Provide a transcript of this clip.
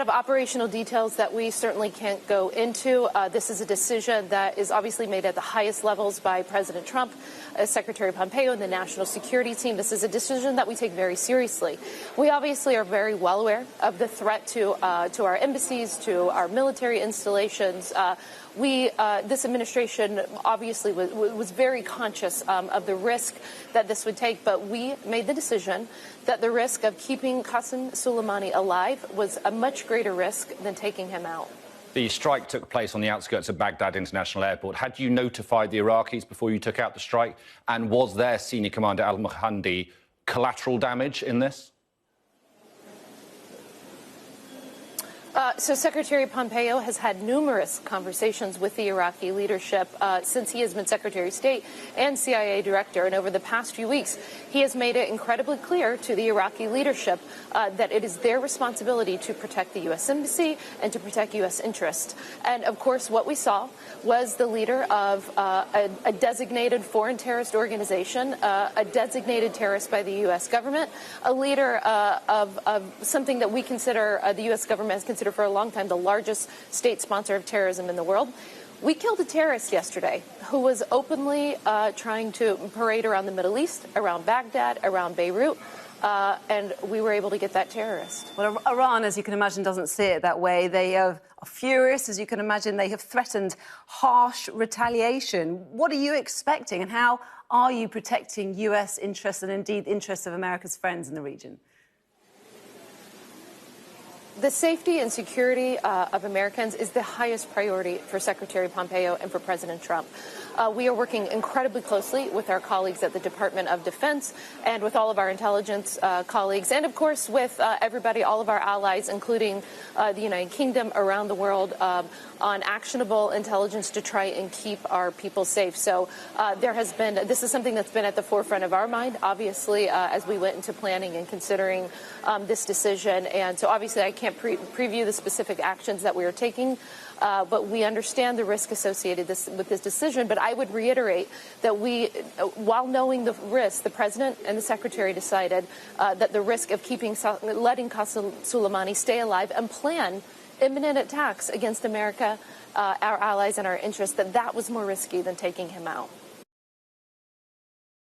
Of operational details that we certainly can't go into. This is a decision that is obviously made at the highest levels by President Trump, Secretary Pompeo, and the national security team. This is a decision that we take very seriously. We obviously are very well aware of the threat to our embassies, to our military installations. This administration obviously was very conscious of the risk that this would take, but we made the decision that the risk of keeping Qasem Soleimani alive was a much greater risk than taking him out. The strike took place on the outskirts of Baghdad International Airport. Had you notified the Iraqis before you took out the strike? And was their senior commander al-Mahandi collateral damage in this? So Secretary Pompeo has had numerous conversations with the Iraqi leadership since he has been Secretary of State and CIA Director. And over the past few weeks, he has made it incredibly clear to the Iraqi leadership that it is their responsibility to protect the U.S. Embassy and to protect U.S. interests. And, of course, what we saw was the leader of a designated foreign terrorist organization, a designated terrorist by the U.S. government, a leader of something that we consider, the U.S. government has considered for a long time, the largest state sponsor of terrorism in the world. We killed a terrorist yesterday who was openly trying to parade around the Middle East, around Baghdad, around Beirut, and we were able to get that terrorist. Well, Iran, as you can imagine, doesn't see it that way. They are furious, as you can imagine. They have threatened harsh retaliation. What are you expecting, and how are you protecting US interests and, indeed, interests of America's friends in the region? The safety and security of Americans is the highest priority for Secretary Pompeo and for President Trump. We are working incredibly closely with our colleagues at the Department of Defense and with all of our intelligence colleagues and, of course, with everybody, all of our allies, including the United Kingdom, around the world, on actionable intelligence to try and keep our people safe. So this is something that's been at the forefront of our mind, obviously, as we went into planning and considering this decision. And so obviously I can't preview the specific actions that we are taking, but we understand the risk associated with this decision. But I would reiterate that while knowing the risk, the President and the Secretary decided that the risk of letting Qasem Soleimani stay alive and plan imminent attacks against America, our allies, and our interests, that was more risky than taking him out.